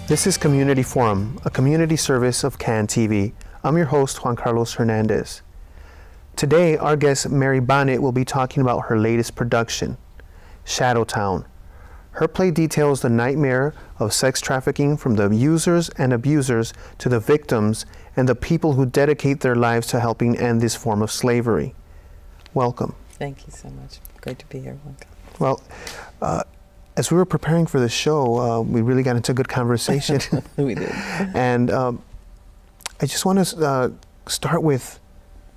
This is Community Forum, a community service of CAN TV. I'm your host, Juan Carlos Hernandez. Today, our guest, Mary Bonnett, will be talking about her latest production, Shadowtown. Her play details the nightmare of sex trafficking from the users and abusers to the victims and the people who dedicate their lives to helping end this form of slavery. Welcome. Thank you so much. Great to be here. Well, as we were preparing for the show, we really got into a good conversation. We did. And I just want to start with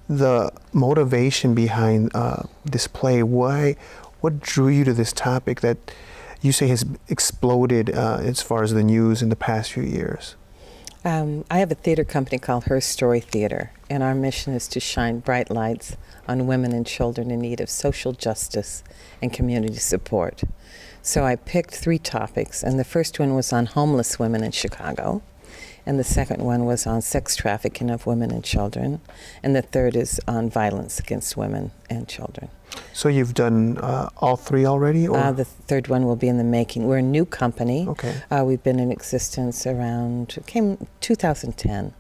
the motivation behind this play. What drew you to this topic that you say has exploded as far as the news in the past few years? I have a theater company called Her Story Theater, and our mission is to shine bright lights on women and children in need of social justice and community support. So I picked 3 topics, and the first one was on homeless women in Chicago, and the second one was on sex trafficking of women and children, and the third is on violence against women and children. So you've done all 3 already? Or? The third one will be in the making. We're a new company. Okay. We've been in existence around 2010,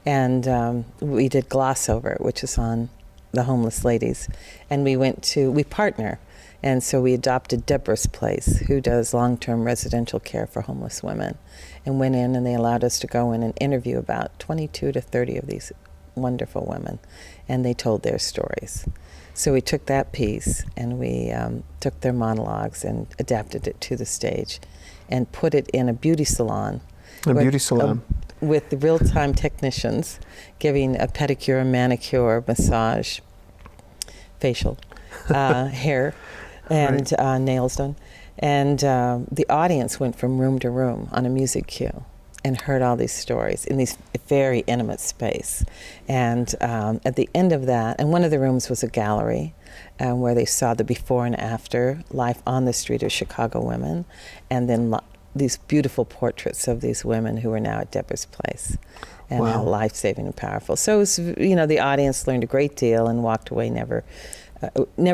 and we did Gloss Over, which is on the homeless ladies, and we partner. And so we adopted Deborah's Place, who does long-term residential care for homeless women, and went in and they allowed us to go in and interview about 22 to 30 of these wonderful women, and they told their stories. So we took that piece and we took their monologues and adapted it to the stage and put it in a beauty salon. With the real-time technicians giving a pedicure, manicure, massage, facial, hair, and right. Nails done. And the audience went from room to room on a music cue and heard all these stories in these very intimate space. And at the end of that, and one of the rooms was a gallery where they saw the before and after life on the street of Chicago women, and then these beautiful portraits of these women who are now at Deborah's Place, and wow. how life-saving and powerful. So it was, the audience learned a great deal and walked away never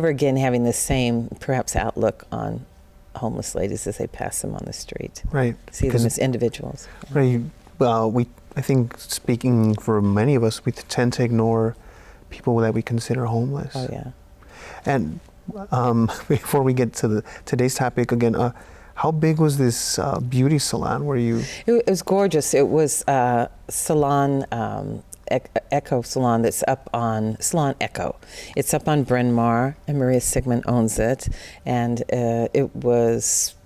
again having the same perhaps outlook on homeless ladies as they pass them on the street. Right. See them as individuals. Right. Well, I think speaking for many of us, we tend to ignore people that we consider homeless. Oh yeah. And before we get to today's topic again, how big was this beauty salon? It was gorgeous. It was Salon Echo salon that's up on Salon Echo. It's up on Bryn Mawr, and Maria Sigmund owns it, and it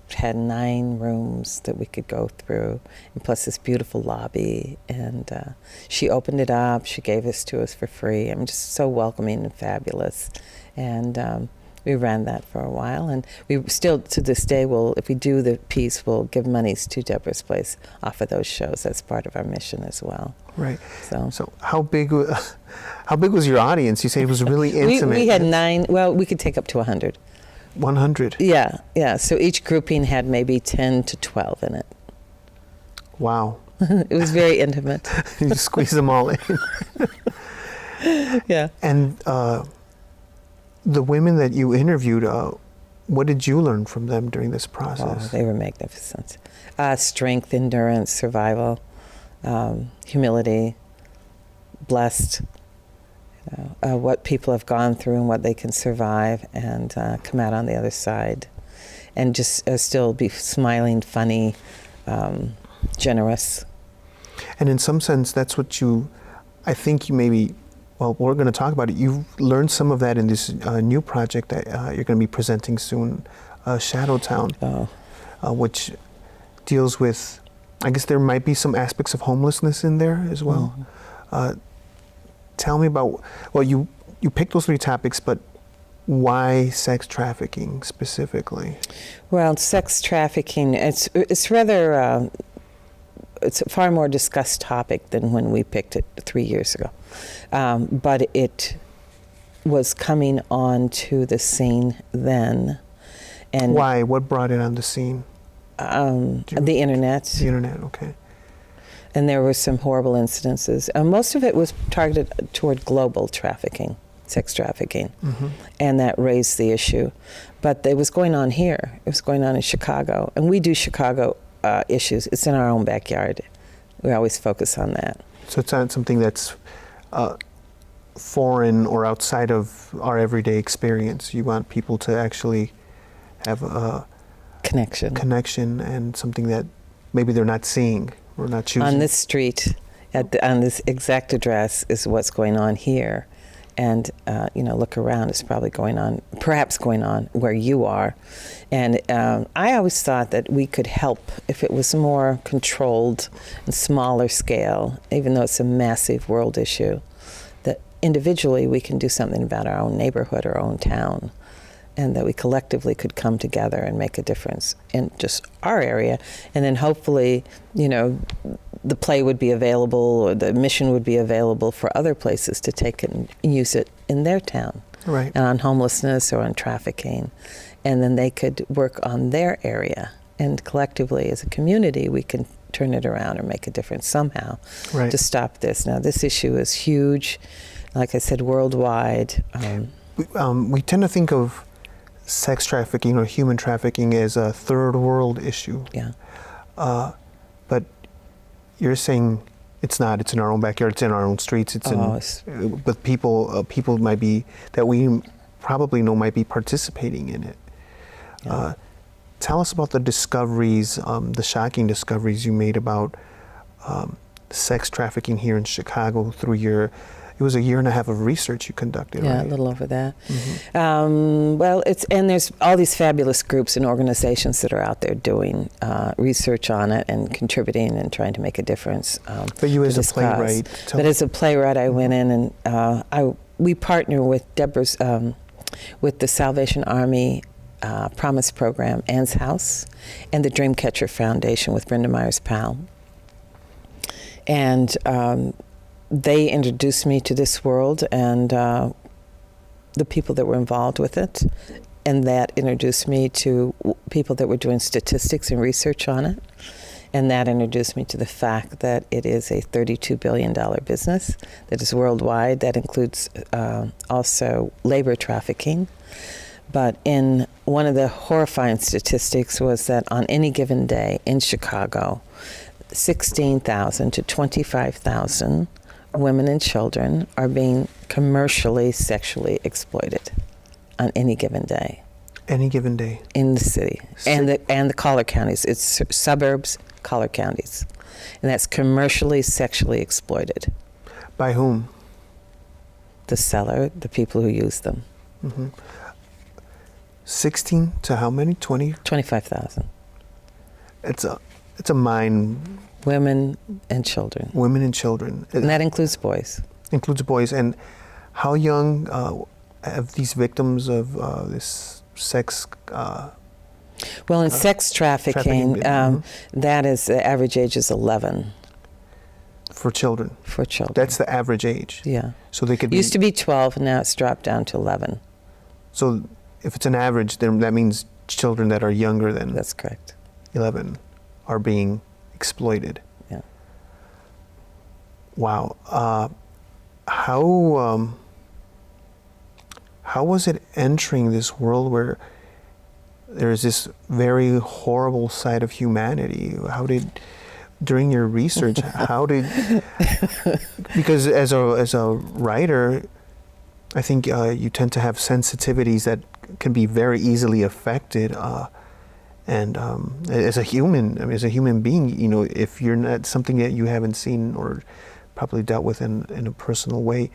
had 9 rooms that we could go through, and plus this beautiful lobby. And she opened it up. She gave this to us for free. I'm just so welcoming and fabulous, and we ran that for a while, and we still, to this day, if we do the piece, we'll give monies to Deborah's Place off of those shows. That's part of our mission as well. Right. So how big was your audience? You say it was really intimate. We had 9. Well, we could take up to 100. 100. Yeah. So each grouping had maybe 10 to 12 in it. Wow. It was very intimate. You just squeeze them all in. Yeah. And the women that you interviewed, what did you learn from them during this process? Oh, they were magnificent. Strength, endurance, survival, humility, blessed, what people have gone through and what they can survive and come out on the other side, and just still be smiling, funny, generous. And in some sense, that's what I think you maybe, well, we're going to talk about it. You've learned some of that in this new project that you're going to be presenting soon, Shadowtown, which deals with, I guess there might be some aspects of homelessness in there as well. Mm-hmm. Tell me about, well, you picked those 3 topics, but why sex trafficking specifically? Well, sex trafficking, it's rather, it's a far more discussed topic than when we picked it 3 years ago. But it was coming on to the scene then. And why? What brought it on the scene? The internet. The internet, okay. And there were some horrible incidences. Most of it was targeted toward global trafficking, sex trafficking, mm-hmm. and that raised the issue. But it was going on here. It was going on in Chicago. And we do Chicago issues. It's in our own backyard. We always focus on that. So it's not something that's foreign or outside of our everyday experience. You want people to actually have a connection and something that maybe they're not seeing or not choosing. On this street, on this exact address is what's going on here. And, look around, it's probably perhaps going on where you are. And I always thought that we could help if it was more controlled and smaller scale, even though it's a massive world issue, that individually we can do something about our own neighborhood, our own town, and that we collectively could come together and make a difference in just our area. And then hopefully, the play would be available or the mission would be available for other places to take it and use it in their town. Right. And on homelessness or on trafficking. And then they could work on their area. And collectively as a community, we can turn it around or make a difference somehow to stop this. Now, this issue is huge, like I said, worldwide. We tend to think of sex trafficking or human trafficking as a third world issue. Yeah. But you're saying it's not. It's in our own backyard. It's in our own streets. But people might be that we probably know might be participating in it. Yeah. Tell us about the discoveries, the shocking discoveries you made about sex trafficking here in Chicago through it was a year and a half of research you conducted, right? A little over that. Mm-hmm. There's all these fabulous groups and organizations that are out there doing research on it and contributing and trying to make a difference. But you as a playwright? As a playwright, I went in and we partner with with the Salvation Army Promise Program, Ann's House, and the Dreamcatcher Foundation with Brenda Myers-Powell. And they introduced me to this world and the people that were involved with it, and that introduced me to people that were doing statistics and research on it, and that introduced me to the fact that it is a $32 billion business that is worldwide. That includes also labor trafficking. But in one of the horrifying statistics was that on any given day in Chicago, 16,000 to 25,000 women and children are being commercially sexually exploited on any given day. Any given day. In the city. And the collar counties. It's suburbs, collar counties. And that's commercially sexually exploited. By whom? The seller, the people who use them. Mm-hmm. 16 to how many? 20? 25,000. It's a mine. Women and children. Women and children. And that includes boys. Includes boys. And how young have these victims of this sex? Well, in sex trafficking, that is the average age is 11. For children. For children. That's the average age. Yeah. So they could used to be 12, and now it's dropped down to 11. So if it's an average, then that means children that are younger than. That's correct. 11 are being exploited. Yeah. Wow. How was it entering this world where there's this very horrible side of humanity? During your research, because as a writer, I think you tend to have sensitivities that can be very easily affected. And as a human being, if you're not something that you haven't seen or probably dealt with in a personal way,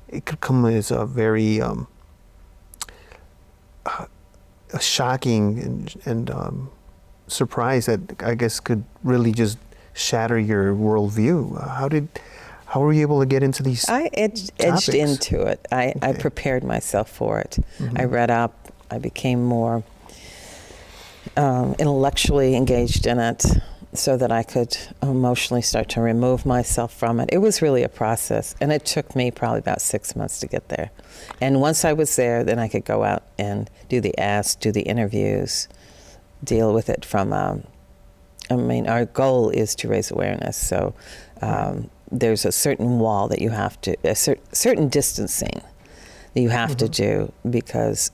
it could come as a very a shocking and surprise that I guess could really just shatter your worldview. How were you able to get into these? I edged into it. I prepared myself for it. Mm-hmm. I read up. I became more intellectually engaged in it so that I could emotionally start to remove myself from it. It was really a process, and it took me probably about 6 months to get there. And once I was there, then I could go out and do the asks, do the interviews, deal with it from, our goal is to raise awareness. So there's a certain wall that you have to, a certain distancing that you have to do, because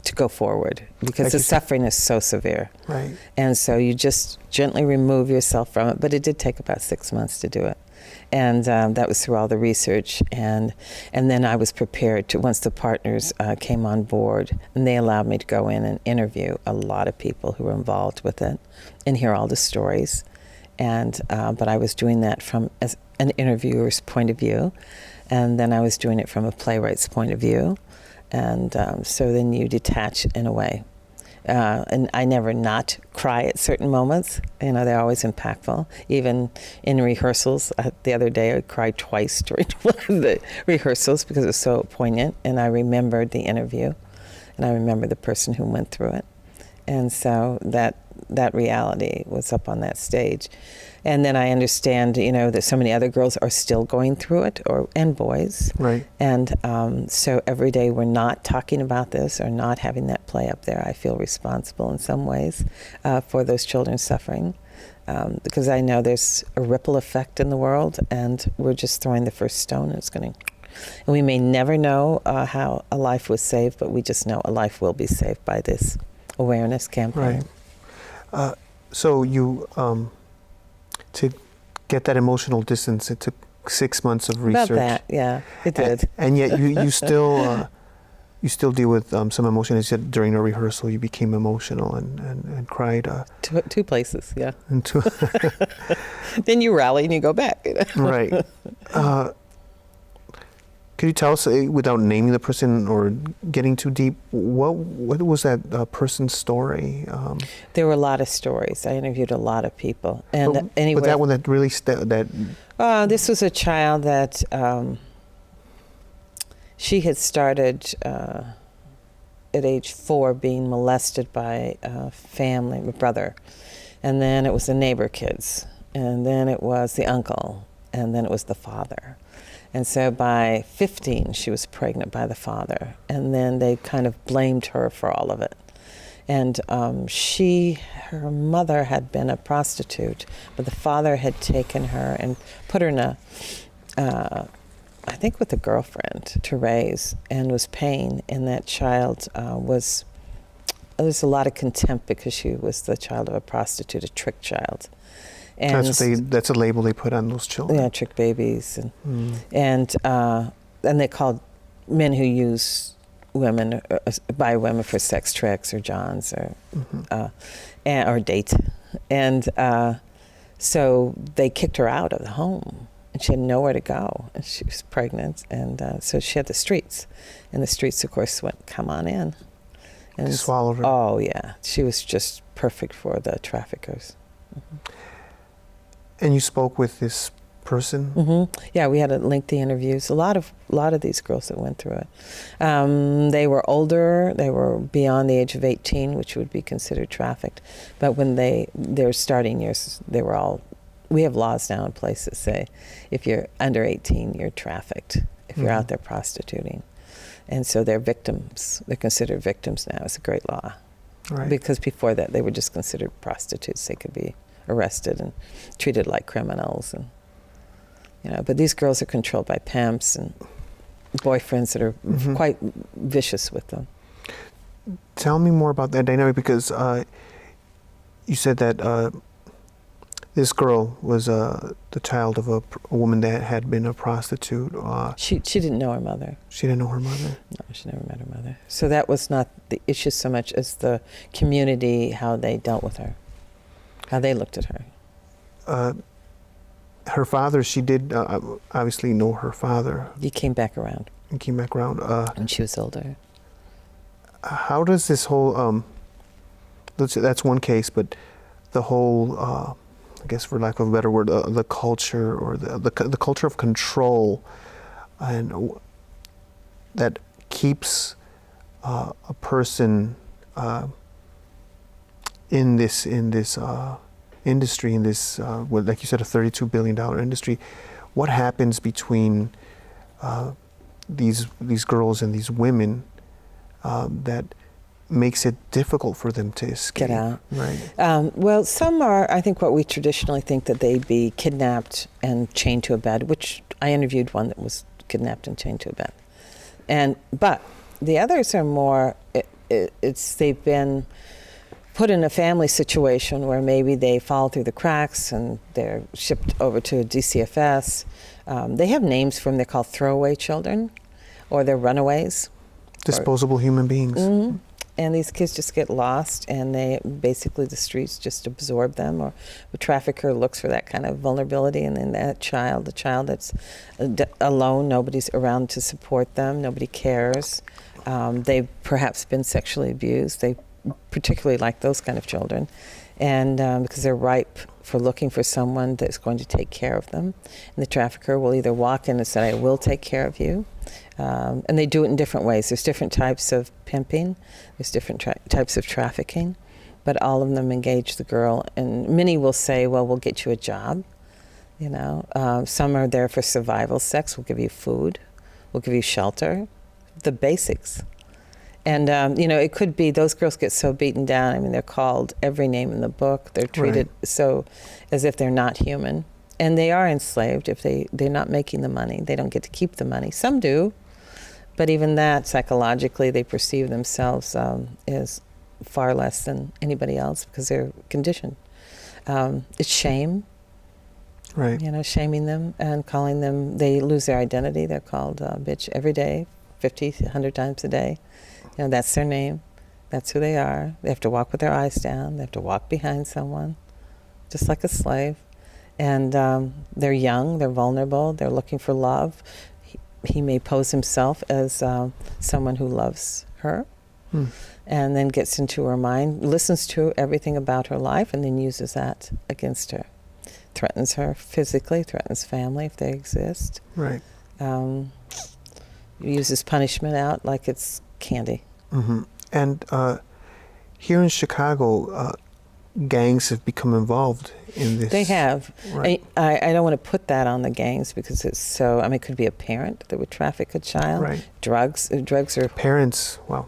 to go forward because Like the you said. suffering is so severe. Right. And so you just gently remove yourself from it. But it did take about 6 months to do it. And that was through all the research. And then I was prepared to, once the partners came on board, and they allowed me to go in and interview a lot of people who were involved with it and hear all the stories. And but I was doing that from as an interviewer's point of view. And then I was doing it from a playwright's point of view. And so then you detach in a way. And I never not cry at certain moments. You know, they're always impactful. Even in rehearsals, the other day I cried twice during one of the rehearsals because it was so poignant. And I remembered the interview, and I remember the person who went through it. And so that reality was up on that stage. And then I understand, you know, that so many other girls are still going through it, and boys. Right. And so every day we're not talking about this or not having that play up there. I feel responsible in some ways for those children suffering because I know there's a ripple effect in the world, and we're just throwing the first stone, and it's going to. And we may never know how a life was saved, but we just know a life will be saved by this awareness campaign. Right. So you, to get that emotional distance, it took 6 months of research. About that, yeah, it did. And yet you still you still deal with some emotion. You said during a rehearsal you became emotional and cried. Two places, yeah. And two Then you rally and you go back. Right. Could you tell us, without naming the person or getting too deep, what was that person's story? There were a lot of stories. I interviewed a lot of people, and anyway, but that one that really this was a child that she had started at age 4 being molested by a family, my brother, and then it was the neighbor kids, and then it was the uncle, and then it was the father. And so by 15, she was pregnant by the father. And then they kind of blamed her for all of it. And her mother had been a prostitute, but the father had taken her and put her in I think with a girlfriend to raise, and was paying. And that child there was a lot of contempt because she was the child of a prostitute, a trick child. And that's a label they put on those children. Yeah, trick babies, and they called men who use women, buy women for sex tricks or johns or date, and so they kicked her out of the home, and she had nowhere to go, and she was pregnant, and so she had the streets, and the streets, of course, went, come on in, and swallowed her. Oh yeah, she was just perfect for the traffickers. Mm-hmm. And you spoke with this person? Mm-hmm. Yeah, we had a lengthy interviews. A lot of these girls that went through it. They were older. They were beyond the age of 18, which would be considered trafficked. But when their starting years, they were all. We have laws now in place that say, if you're under 18, you're trafficked. If you're out there prostituting, and so they're victims. They're considered victims now. It's a great law. Right. Because before that, they were just considered prostitutes. They could be arrested and treated like criminals, and but these girls are controlled by pimps and boyfriends that are quite vicious with them. Tell me more about that dynamic, because you said that this girl was the child of a woman that had been a prostitute. She didn't know her mother. She didn't know her mother? No, she never met her mother. So that was not the issue so much as the community, how they dealt with her. How they looked at her. Her father, she did obviously know her father. He came back around. And she was older. How does this whole, that's one case, but the whole, I guess for lack of a better word, the culture or the culture of control, and that keeps a person in this industry, like you said, a $32 billion industry. What happens between these girls and these women that makes it difficult for them to escape? Get out. Right. Well, some are, I think what we traditionally think that they'd be kidnapped and chained to a bed, which I interviewed one that was kidnapped and chained to a bed. But the others are more, they've been put in a family situation where maybe they fall through the cracks and they're shipped over to DCFS. They have names for them. They're called throwaway children, or they're runaways. Disposable human beings. Mm-hmm. And these kids just get lost, and they basically, the streets just absorb them. Or the trafficker looks for that kind of vulnerability, and then that child, the child that's alone, nobody's around to support them, nobody cares. They've perhaps been sexually abused. They particularly like those kind of children, and because they're ripe for looking for someone that's going to take care of them. And the trafficker will either walk in and say, "I will take care of you," and they do it in different ways. There's different types of pimping, there's different types of trafficking, but all of them engage the girl. And many will say, "Well, we'll get you a job." You know, some are there for survival sex. We'll give you food, we'll give you shelter, the basics. And, you know, it could be those girls get so beaten down. I mean, they're called every name in the book. They're treated so as if they're not human. And they are enslaved if they're not making the money. They don't get to keep the money. Some do. But even that, psychologically, they perceive themselves as far less than anybody else because they're conditioned. It's shame. Right. You know, shaming them and calling them, they lose their identity. They're called bitch every day, 50, 100 times a day. You know, that's their name. That's who they are. They have to walk with their eyes down. They have to walk behind someone, just like a slave. And they're young. They're vulnerable. They're looking for love. He may pose himself as someone who loves her, and then gets into her mind, listens to everything about her life, and then uses that against her. Threatens her physically, threatens family if they exist. Right. Uses punishment out like it's candy. Mm-hmm. And here in Chicago, gangs have become involved in this. They have. Right. I don't want to put that on the gangs because it's so, I mean, it could be a parent that would traffic a child. Right. Drugs are Parents, wow.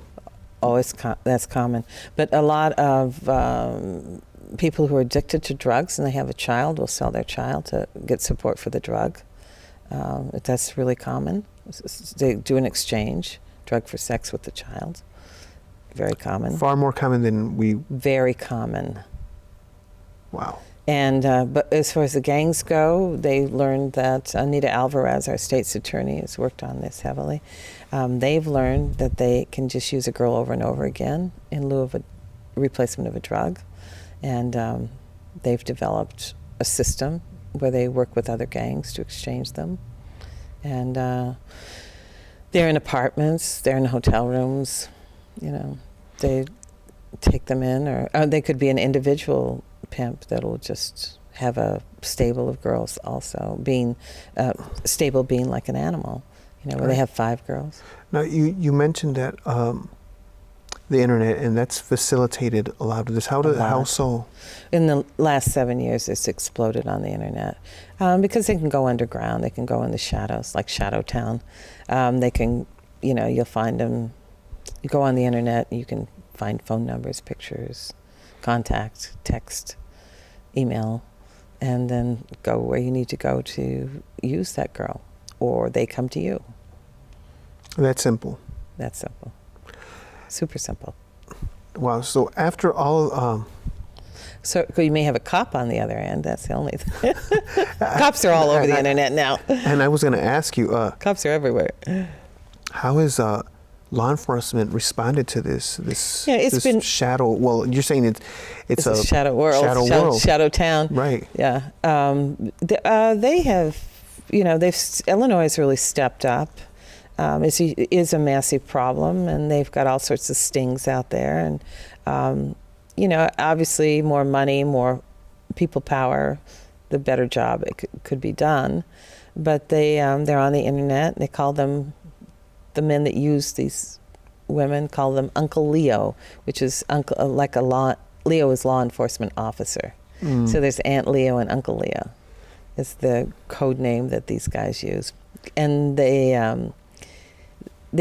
always, that's common. But a lot of people who are addicted to drugs and they have a child will sell their child to get support for the drug. That's really common. They do an exchange, drug for sex with the child. Very common. Far more common than we... Very common. Wow. And but as far as the gangs go, they learned that Anita Alvarez, our state's attorney, has worked on this heavily. They've learned that they can just use a girl over and over again in lieu of a replacement of a drug. And they've developed a system where they work with other gangs to exchange them. And they're in apartments, they're in hotel rooms, you know, they take them in, or they could be an individual pimp that'll just have a stable of girls also, being stable being like an animal, you know, where they have 5 girls. Now, you mentioned that the internet, and that's facilitated a lot of this. How so? In the last 7 years, it's exploded on the internet because they can go underground. They can go in the shadows, like Shadow Town. They can, you know, you'll find them. You go on the internet, you can find phone numbers, pictures, contact, text, email, and then go where you need to go to use that girl, or they come to you. That's simple. That's simple. Super simple. Wow. So after all... So you may have a cop on the other end. That's the only thing. Cops are all over the internet now. And I was going to ask you... cops are everywhere. How has law enforcement responded to this it's been shadow... Well, you're saying it's a shadow world. Shadow Town. Right. Yeah. They have, you know, Illinois has really stepped up. It is a massive problem, and they've got all sorts of stings out there. And, you know, obviously more money, more people power, the better job it could be done. But they're on the internet. They call them, the men that use these women call them Uncle Leo, which is Leo is law enforcement officer. So there's Aunt Leo and Uncle Leo is the code name that these guys use. And they're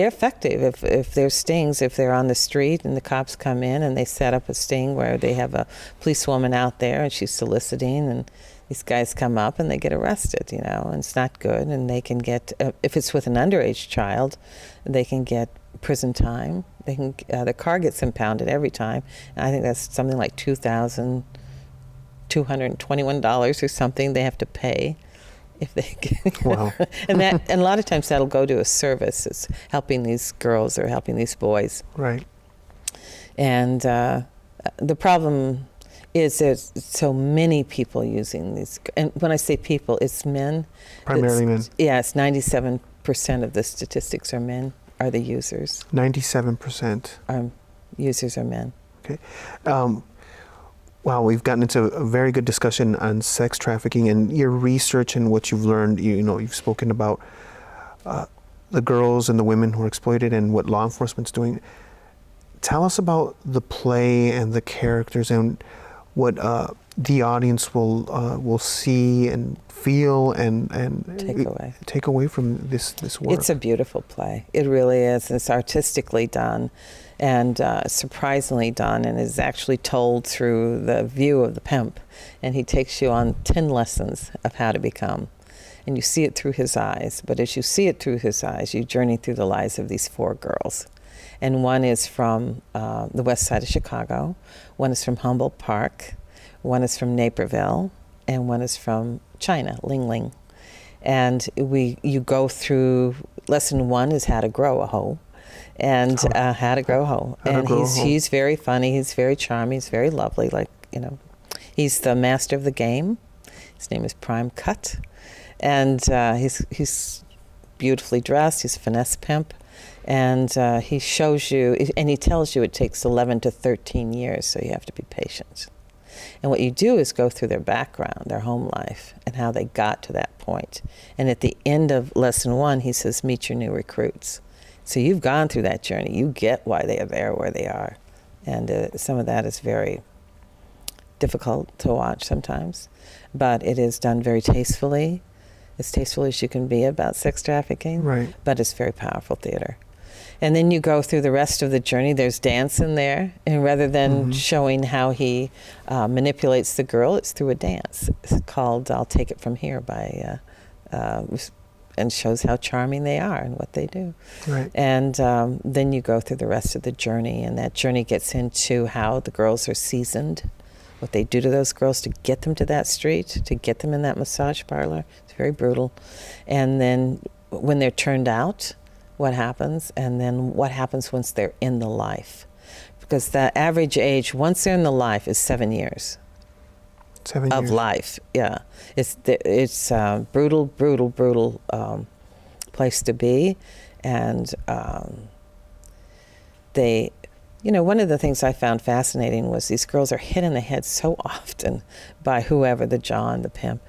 effective if there's stings, if they're on the street and the cops come in and they set up a sting where they have a policewoman out there and she's soliciting, and these guys come up and they get arrested, you know, and it's not good. And they can get, if it's with an underage child, they can get prison time. They can, the car gets impounded every time. And I think that's something like $2,221 or something they have to pay if they get. Wow. and a lot of times that'll go to a service. It's helping these girls or helping these boys. Right. And the problem is there's so many people using these. And when I say people, it's men. Primarily men. Yeah, it's 97% of the statistics are men, are the users. 97%. Users are men. Okay. Wow, we've gotten into a very good discussion on sex trafficking and your research and what you've learned. You've spoken about the girls and the women who are exploited and what law enforcement's doing. Tell us about the play and the characters and what the audience will see and feel and take away from this work. It's a beautiful play. It really is. It's artistically done and surprisingly done, and is actually told through the view of the pimp. And he takes you on 10 lessons of how to become. And you see it through his eyes. But as you see it through his eyes, you journey through the lives of these 4 girls. And one is from the west side of Chicago, one is from Humboldt Park, one is from Naperville, and one is from China, Ling Ling. And you go through, lesson 1 is how to grow a hoe, and how to grow a hoe. And he's very funny, he's very charming, he's very lovely, he's the master of the game. His name is Prime Cut. And he's beautifully dressed, he's a finesse pimp. And he shows you, and he tells you it takes 11 to 13 years, so you have to be patient. And what you do is go through their background, their home life, and how they got to that point. And at the end of lesson 1, he says, meet your new recruits. So you've gone through that journey. You get why they are there where they are. And some of that is very difficult to watch sometimes. But it is done very tastefully, as tasteful as you can be about sex trafficking. Right. But it's very powerful theater. And then you go through the rest of the journey. There's dance in there. And rather than showing how he manipulates the girl, it's through a dance. It's called I'll Take It From Here and shows how charming they are and what they do. Right. And then you go through the rest of the journey. And that journey gets into how the girls are seasoned, what they do to those girls to get them to that street, to get them in that massage parlor. It's very brutal. And then when they're turned out, what happens, and then what happens once they're in the life. Because the average age, once they're in the life, is 7 years. 7 of years. life, yeah. It's brutal place to be. And one of the things I found fascinating was these girls are hit in the head so often by whoever, the John, the pimp.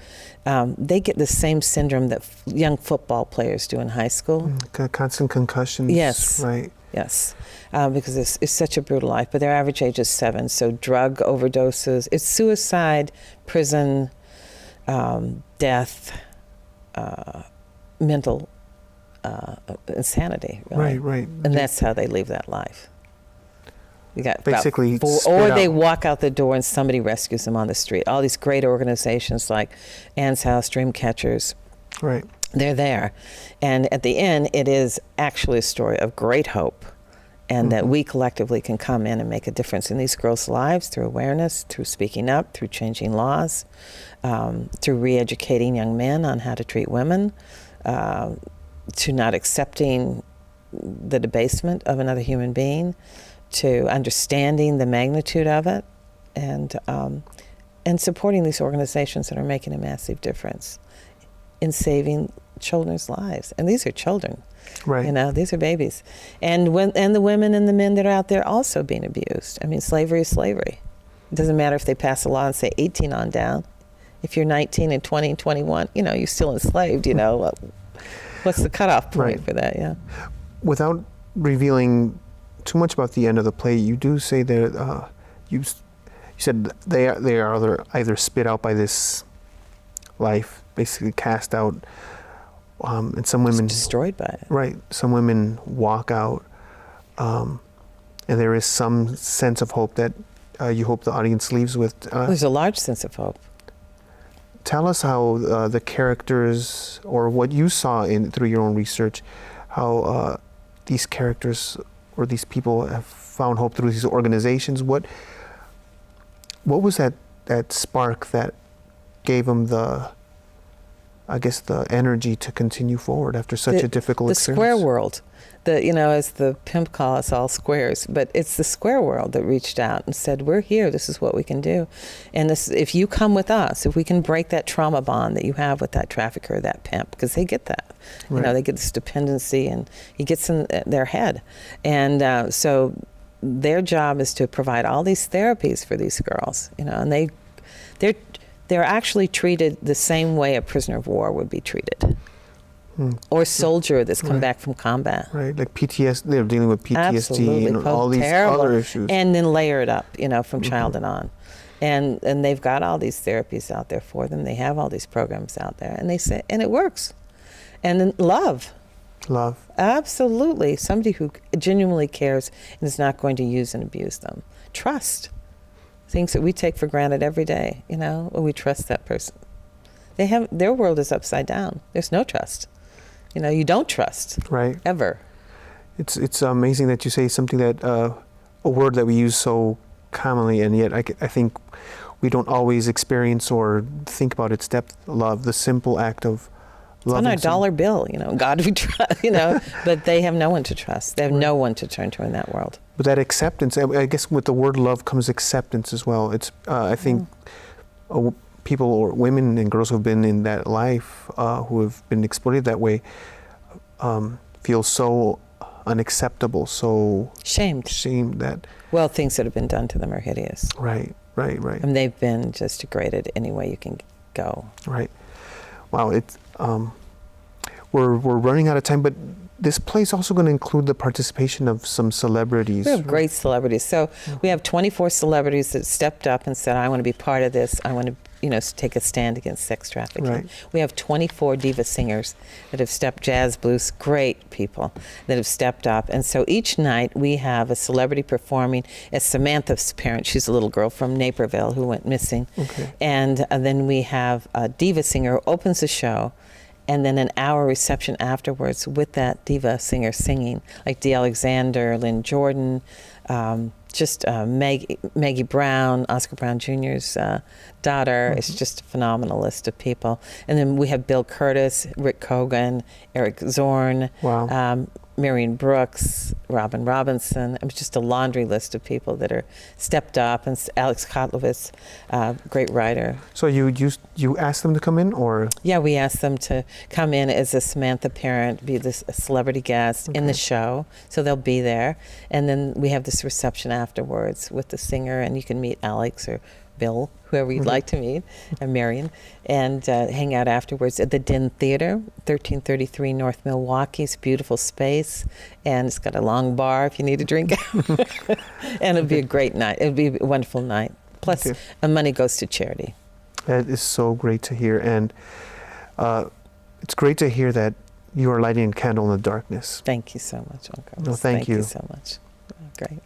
They get the same syndrome that young football players do in high school. Constant concussions. Yes. Right. Yes. Because it's such a brutal life. But their average age is 7. So drug overdoses. It's suicide, prison, death, mental insanity. Really. Right. And that's how they live that life. You got basically, or they walk out the door and somebody rescues them on the street. All these great organizations like Ann's House, Dream Catchers, right? They're there, and at the end, it is actually a story of great hope, and that we collectively can come in and make a difference in these girls' lives through awareness, through speaking up, through changing laws, through re-educating young men on how to treat women, to not accepting the debasement of another human being, to understanding the magnitude of it, and supporting these organizations that are making a massive difference in saving children's lives. And these are children, right? These are babies, and the women and the men that are out there also being abused. I mean, slavery is slavery. It doesn't matter if they pass a law and say 18 on down. If you're 19 and 20 and 21, you're still enslaved. What's the cutoff point for that? Yeah. Without revealing too much about the end of the play, you do say that you said they are either spit out by this life, basically cast out, and some women destroyed by it. Right. Some women walk out, and there is some sense of hope that you hope the audience leaves with. There's a large sense of hope. Tell us how the characters, or what you saw through your own research, how these characters or these people have found hope through these organizations. What was that spark that gave them the energy to continue forward after such a difficult experience? The square world. As the pimp calls us all squares, but it's the square world that reached out and said, we're here, this is what we can do. And if you come with us, if we can break that trauma bond that you have with that trafficker, that pimp, because they get that. Right. They get this dependency, and he gets in their head. And so their job is to provide all these therapies for these girls, and they're actually treated the same way a prisoner of war would be treated. Or soldier that's come back from combat. Right, like PTSD, they're dealing with PTSD. Absolutely. And all these Terrible. other issues. And then layer it up, from child and on. And they've got all these therapies out there for them. They have all these programs out there. And they say, and it works. And then love. Love. Absolutely. Somebody who genuinely cares and is not going to use and abuse them. Trust. Things that we take for granted every day, we trust that person. Their world is upside down. There's no trust. You don't trust. Right. Ever. It's amazing that you say something that, a word that we use so commonly, and yet I think we don't always experience or think about its depth. Love, the simple act of love. It's on our dollar bill, God we trust, but they have no one to trust. They have no one to turn to in that world. But that acceptance, I guess with the word love comes acceptance as well. It's, I think, people or women and girls who have been in that life, who have been exploited that way, feel so unacceptable, so shamed that. Well, things that have been done to them are hideous. Right. And they've been just degraded any way you can go. Right. Wow. It's we're running out of time, but this play is also going to include the participation of some celebrities. We have great celebrities. So we have 24 celebrities that stepped up and said, I want to be part of this. I want to take a stand against sex trafficking. Right. We have 24 diva singers that have stepped, jazz, blues, great people that have stepped up. And so each night we have a celebrity performing as Samantha's parent. She's a little girl from Naperville who went missing. Okay. And then we have a diva singer who opens the show, and then an hour reception afterwards with that diva singer singing, like Dee Alexander, Lynn Jordan, Maggie Brown, Oscar Brown Jr.'s daughter. It's just a phenomenal list of people. And then we have Bill Curtis, Rick Cogan, Eric Zorn, Marion Brooks, Robin Robinson. It was just a laundry list of people that are stepped up. And Alex Kotlowitz, great writer. So you asked them to come in, or? Yeah, we asked them to come in as a Samantha parent, be a celebrity guest in the show. So they'll be there. And then we have this reception afterwards with the singer, and you can meet Alex or Bill, whoever you'd like to meet, and Marion, and hang out afterwards at the Den Theater, 1333 North Milwaukee. It's a beautiful space, and it's got a long bar if you need a drink. And it'll be a great night. It'll be a wonderful night. Plus, money goes to charity. That is so great to hear, and it's great to hear that you are lighting a candle in the darkness. Thank you so much, Uncle. No, thank you. Thank you so much. Great.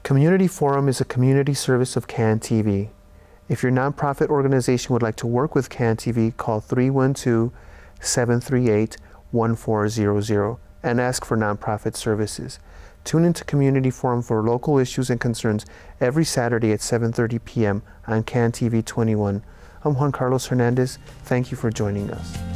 Community Forum is a community service of CAN TV. If your nonprofit organization would like to work with CAN TV, call 312-738-1400 and ask for nonprofit services. Tune into Community Forum for local issues and concerns every Saturday at 7:30 p.m. on CAN TV 21. I'm Juan Carlos Hernandez. Thank you for joining us.